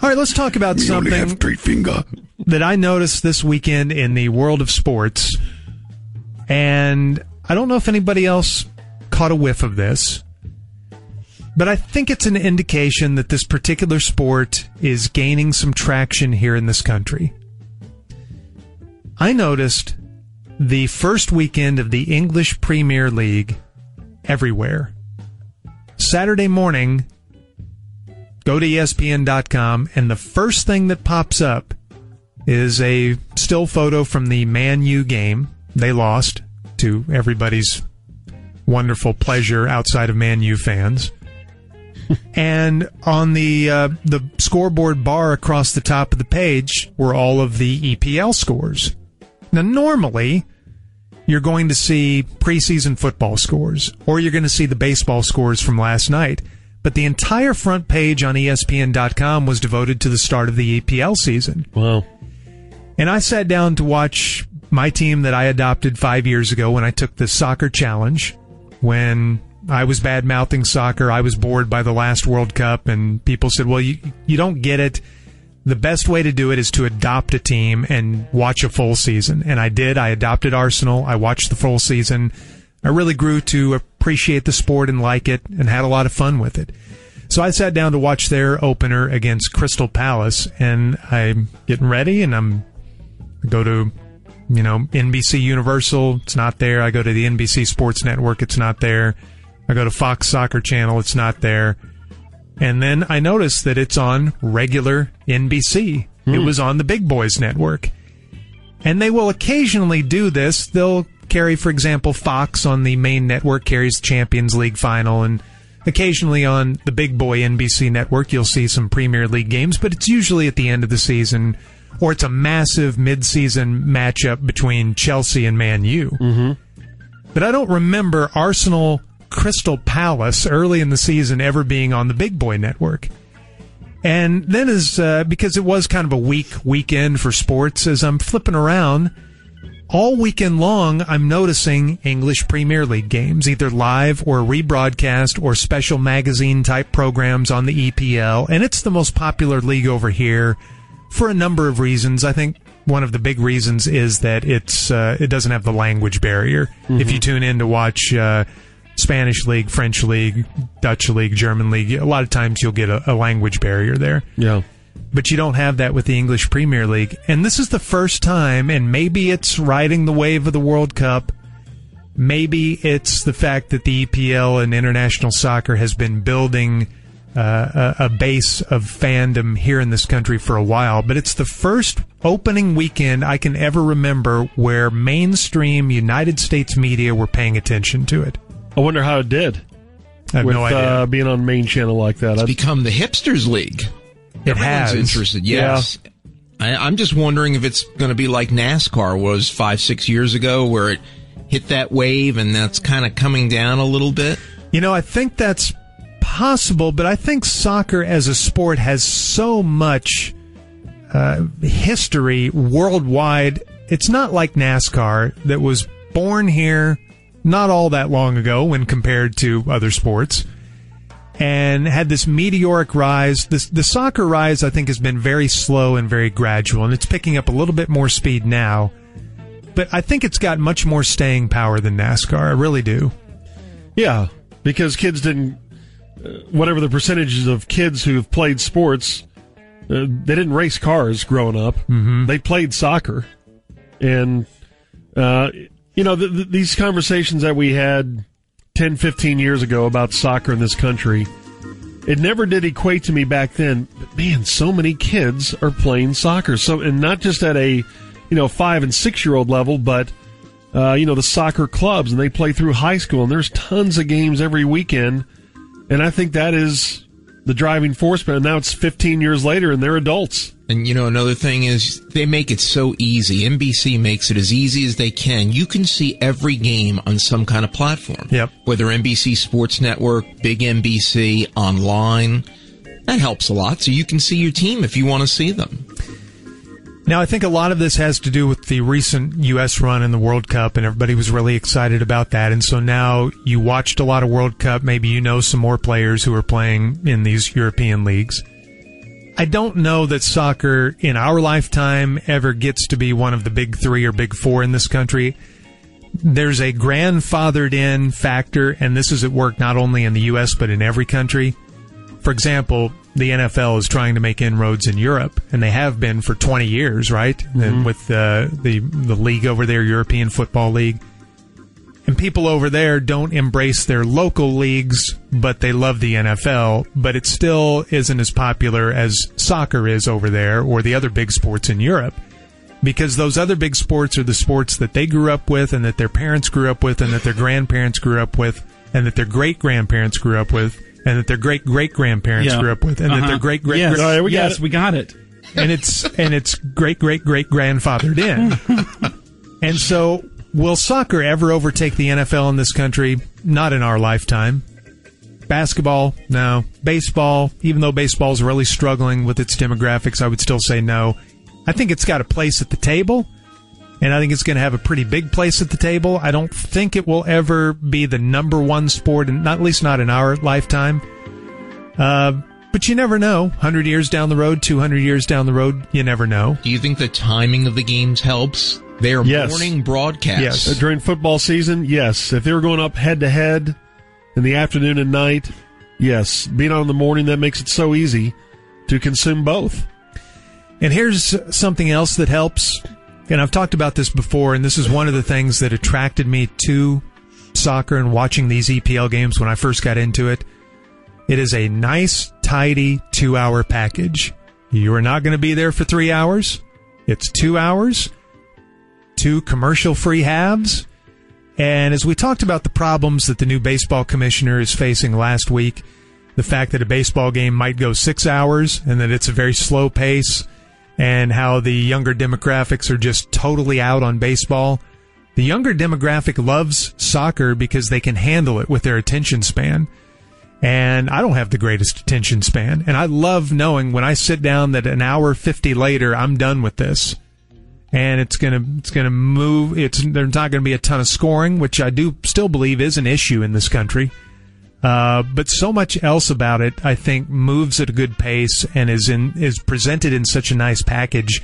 All right, let's talk about something that I noticed this weekend in the world of sports. And I don't know if anybody else caught a whiff of this, but I think it's an indication that this particular sport is gaining some traction here in this country. I noticed the first weekend of the English Premier League everywhere. Saturday morning, go to ESPN.com, and the first thing that pops up is a still photo from the Man U game. They lost, to everybody's wonderful pleasure outside of Man U fans. And on the scoreboard bar across the top of the page were all of the EPL scores. Now, normally, you're going to see preseason football scores, or you're going to see the baseball scores from last night. But the entire front page on ESPN.com was devoted to the start of the EPL season. Wow. And I sat down to watch my team that I adopted 5 years ago when I took the soccer challenge. When I was bad-mouthing soccer, I was bored by the last World Cup, and people said, well, you don't get it. The best way to do it is to adopt a team and watch a full season. And I did. I adopted Arsenal. I watched the full season. I really grew to appreciate the sport and like it and had a lot of fun with it. So I sat down to watch their opener against Crystal Palace, and I'm getting ready, and I go to, NBC Universal. It's not there. I go to the NBC Sports Network. It's not there. I go to Fox Soccer Channel. It's not there. And then I noticed that it's on regular NBC. It was on the Big Boys Network. And they will occasionally do this. They'll carry, for example, Fox on the main network carries the Champions League final, and occasionally on the Big Boy NBC network you'll see some Premier League games, but it's usually at the end of the season, or it's a massive mid-season matchup between Chelsea and Man U. Mm-hmm. But I don't remember Arsenal Crystal Palace early in the season ever being on the Big Boy network. And then because it was kind of a weak weekend for sports, as I'm flipping around, all weekend long, I'm noticing English Premier League games, either live or rebroadcast or special magazine-type programs on the EPL. And it's the most popular league over here for a number of reasons. I think one of the big reasons is that it doesn't have the language barrier. Mm-hmm. If you tune in to watch Spanish League, French League, Dutch League, German League, a lot of times you'll get a language barrier there. Yeah. But you don't have that with the English Premier League. And this is the first time, and maybe it's riding the wave of the World Cup. Maybe it's the fact that the EPL and international soccer has been building a base of fandom here in this country for a while. But it's the first opening weekend I can ever remember where mainstream United States media were paying attention to it. I wonder how it did. I have no idea. Being on main channel like that. It's become the hipsters league. Everyone's interested, yes. Yeah. I'm just wondering if it's going to be like NASCAR was 5-6 years ago, where it hit that wave and that's kind of coming down a little bit. I think that's possible, but I think soccer as a sport has so much history worldwide. It's not like NASCAR that was born here not all that long ago when compared to other sports, and had this meteoric rise. The soccer rise, I think, has been very slow and very gradual, and it's picking up a little bit more speed now. But I think it's got much more staying power than NASCAR. I really do. Yeah, because kids didn't, whatever the percentages of kids who've played sports, they didn't race cars growing up. Mm-hmm. They played soccer. And, these conversations that we had 10, 15 years ago about soccer in this country, it never did equate to me back then. But man, so many kids are playing soccer. So, and not just at a, 5 and 6 year old level, but, the soccer clubs, and they play through high school, and there's tons of games every weekend. And I think that is the driving force. But now it's 15 years later, and they're adults. And, another thing is they make it so easy. NBC makes it as easy as they can. You can see every game on some kind of platform. Yep. Whether NBC Sports Network, Big NBC, online. That helps a lot. So you can see your team if you want to see them. Now, I think a lot of this has to do with the recent U.S. run in the World Cup, and everybody was really excited about that. And so now you watched a lot of World Cup. Maybe you know some more players who are playing in these European leagues. I don't know that soccer in our lifetime ever gets to be one of the big three or big four in this country. There's a grandfathered in factor, and this is at work not only in the U.S. but in every country. For example, the NFL is trying to make inroads in Europe, and they have been for 20 years, right? Mm-hmm. And with the league over there, European Football League. And people over there don't embrace their local leagues, but they love the NFL, but it still isn't as popular as soccer is over there or the other big sports in Europe. Because those other big sports are the sports that they grew up with and that their parents grew up with and that their grandparents grew up with and that their great-grandparents grew up with and that their great-great-grandparents grew up with and that their great-great... Yes, we got it. And it's great-great-great-grandfathered in. And so... will soccer ever overtake the NFL in this country? Not in our lifetime. Basketball? No. Baseball? Even though baseball's really struggling with its demographics, I would still say no. I think it's got a place at the table, and I think it's going to have a pretty big place at the table. I don't think it will ever be the number one sport, and at least not in our lifetime. But you never know. 100 years down the road, 200 years down the road, you never know. Do you think the timing of the games helps? They are morning broadcasts. Yes. During football season, yes. If they were going up head-to-head in the afternoon and night, yes. Being on in the morning, that makes it so easy to consume both. And here's something else that helps. And I've talked about this before, and this is one of the things that attracted me to soccer and watching these EPL games when I first got into it. It is a nice, tidy 2-hour package. You are not going to be there for 3 hours. It's 2 hours. 2 commercial-free halves. And as we talked about the problems that the new baseball commissioner is facing last week, the fact that a baseball game might go 6 hours and that it's a very slow pace, and how the younger demographics are just totally out on baseball. The younger demographic loves soccer because they can handle it with their attention span. And I don't have the greatest attention span. And I love knowing when I sit down that an hour 50 later, I'm done with this. And it's gonna move. There's not gonna be a ton of scoring, which I do still believe is an issue in this country. But so much else about it, I think, moves at a good pace and is presented in such a nice package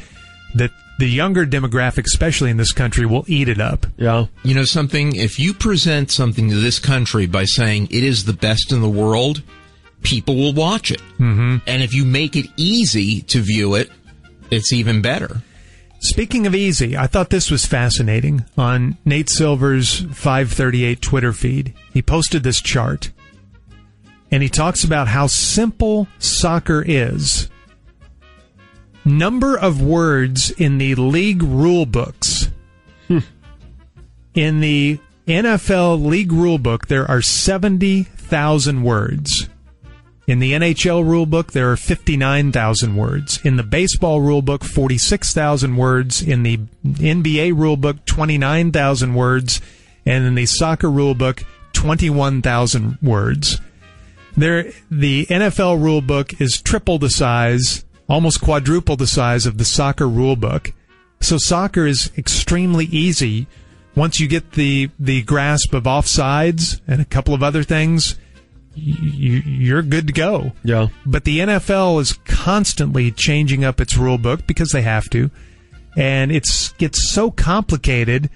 that the younger demographic, especially in this country, will eat it up. Yeah. You know something? If you present something to this country by saying it is the best in the world, people will watch it. Mm-hmm. And if you make it easy to view it, it's even better. Speaking of easy, I thought this was fascinating. On Nate Silver's 538 Twitter feed, he posted this chart, and he talks about how simple soccer is. Number of words in the league rule books. In the NFL league rule book, there are 70,000 words. In the NHL rulebook, there are 59,000 words. In the baseball rulebook, 46,000 words. In the NBA rulebook, 29,000 words. And in the soccer rulebook, 21,000 words. The NFL rulebook is triple the size, almost quadruple the size of the soccer rulebook. So soccer is extremely easy. Once you get the grasp of offsides and a couple of other things, you're good to go. Yeah. But the NFL is constantly changing up its rule book because they have to. And it gets so complicated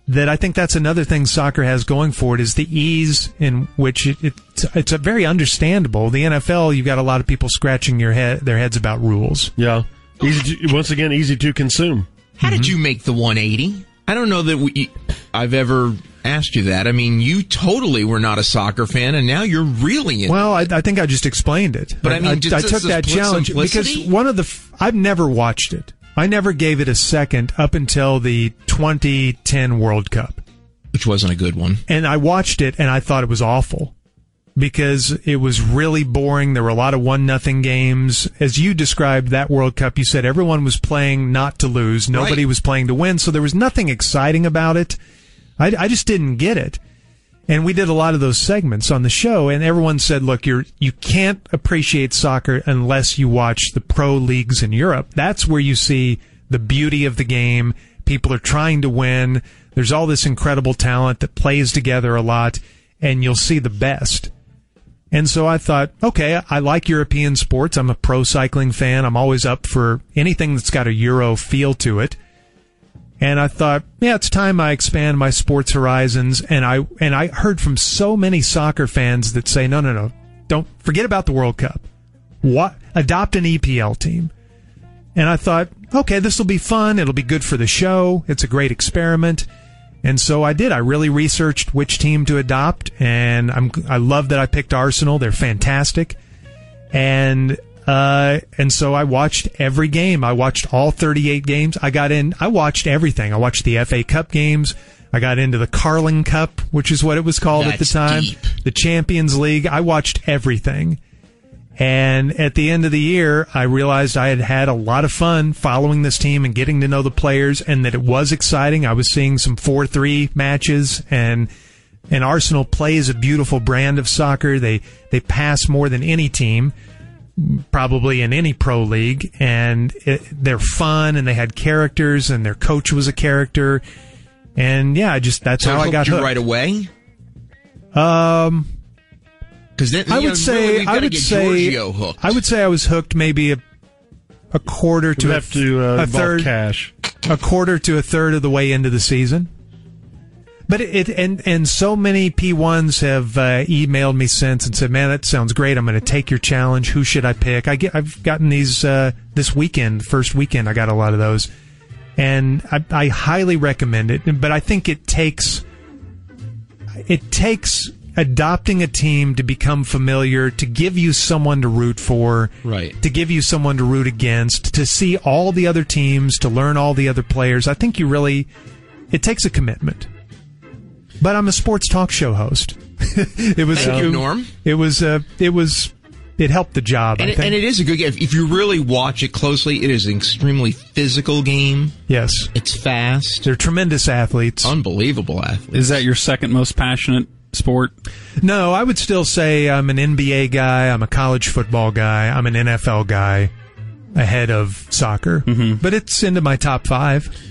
that I think that's another thing soccer has going for it, is the ease in which it's a very understandable. The NFL, you've got a lot of people scratching their heads about rules. Yeah. Easy to consume. How did you make the 180? I don't know that I've ever asked you that. I mean, you totally were not a soccer fan, and now you're really in. Well, I think I just explained it. But I mean, I took that challenge because I've never watched it. I never gave it a second up until the 2010 World Cup, which wasn't a good one. And I watched it, and I thought it was awful because it was really boring. There were a lot of 1-0 games. As you described that World Cup, you said everyone was playing not to lose. Nobody was playing to win, so there was nothing exciting about it. I just didn't get it. And we did a lot of those segments on the show, and everyone said, look, you can't appreciate soccer unless you watch the pro leagues in Europe. That's where you see the beauty of the game. People are trying to win. There's all this incredible talent that plays together a lot, and you'll see the best. And so I thought, okay, I like European sports. I'm a pro cycling fan. I'm always up for anything that's got a Euro feel to it. And I thought, yeah, it's time I expand my sports horizons. And I heard from so many soccer fans that say, no, don't forget about the World Cup. Adopt an EPL team. And I thought, okay, this will be fun. It'll be good for the show. It's a great experiment. And so I did. I really researched which team to adopt, and I love that I picked Arsenal. They're fantastic. And so I watched every game. I watched all 38 games. I watched everything. I watched the FA Cup games. I got into the Carling Cup, which is what it was called at the time. Deep. The Champions League. I watched everything. And at the end of the year, I realized I had had a lot of fun following this team and getting to know the players, and that it was exciting. I was seeing some 4-3 matches, and Arsenal plays a beautiful brand of soccer. They pass more than any team, probably in any pro league, and they're fun, and they had characters, and their coach was a character. And yeah, that's how I got hooked. Right away? Because I would say I was hooked maybe a quarter to a third cash. A quarter to a third of the way into the season. But and so many P1s have emailed me since and said, "Man, that sounds great. I'm going to take your challenge. Who should I pick?" I've gotten these this weekend, first weekend. I got a lot of those, and I highly recommend it. But I think it takes adopting a team to become familiar, to give you someone to root for, right? To give you someone to root against, to see all the other teams, to learn all the other players. I think it takes a commitment. But I'm a sports talk show host. Thank you, Norm. It helped the job, I think. And it is a good game. If you really watch it closely, it is an extremely physical game. Yes. It's fast. They're tremendous athletes. Unbelievable athletes. Is that your second most passionate sport? No, I would still say I'm an NBA guy, I'm a college football guy, I'm an NFL guy ahead of soccer. Mm-hmm. But it's into my top 5.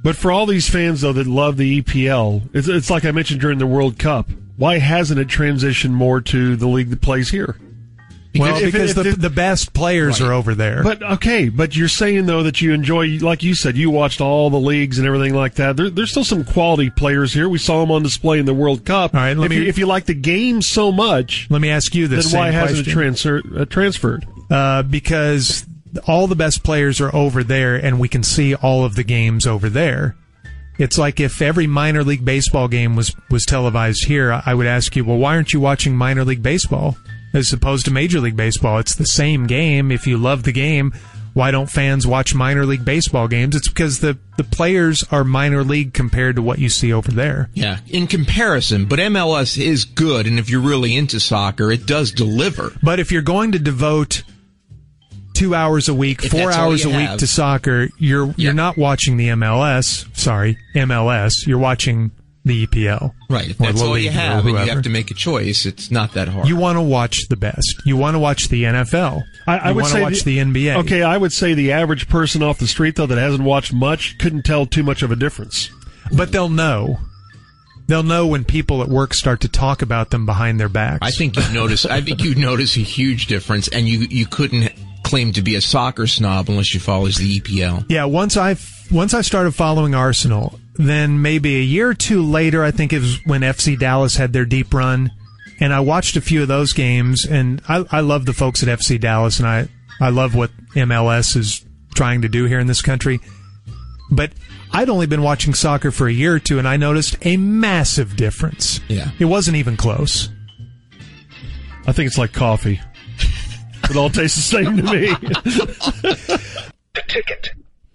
But for all these fans, though, that love the EPL, it's like I mentioned during the World Cup. Why hasn't it transitioned more to the league that plays here? Because the best players are over there. But you're saying, though, that you enjoy, like you said, you watched all the leagues and everything like that. There's still some quality players here. We saw them on display in the World Cup. All right, if you like the game so much, let me ask you this: then why hasn't it transferred? Because all the best players are over there, and we can see all of the games over there. It's like if every minor league baseball game was televised here, I would ask you, well, why aren't you watching minor league baseball as opposed to Major League Baseball? It's the same game. If you love the game, why don't fans watch minor league baseball games? It's because the players are minor league compared to what you see over there. Yeah, in comparison. But MLS is good, and if you're really into soccer, it does deliver. But if you're going to devote 2 hours a week, 4 hours a week to soccer, you're not watching the MLS. Sorry, MLS. You're watching the EPL. Right. If that's all you have, and you have to make a choice, it's not that hard. You want to watch the best. You want to watch the NFL. I would say watch the NBA. Okay, I would say the average person off the street, though, that hasn't watched much, couldn't tell too much of a difference. But they'll know. They'll know when people at work start to talk about them behind their backs. I think you'd notice a huge difference, and you couldn't claim to be a soccer snob unless you follow the EPL. Yeah, once I started following Arsenal, then maybe a year or two later, I think it was when FC Dallas had their deep run, and I watched a few of those games, and I love the folks at FC Dallas, and I love what MLS is trying to do here in this country. But I'd only been watching soccer for a year or two, and I noticed a massive difference. Yeah. It wasn't even close. I think it's like coffee. It all tastes the same to me. The Ticket.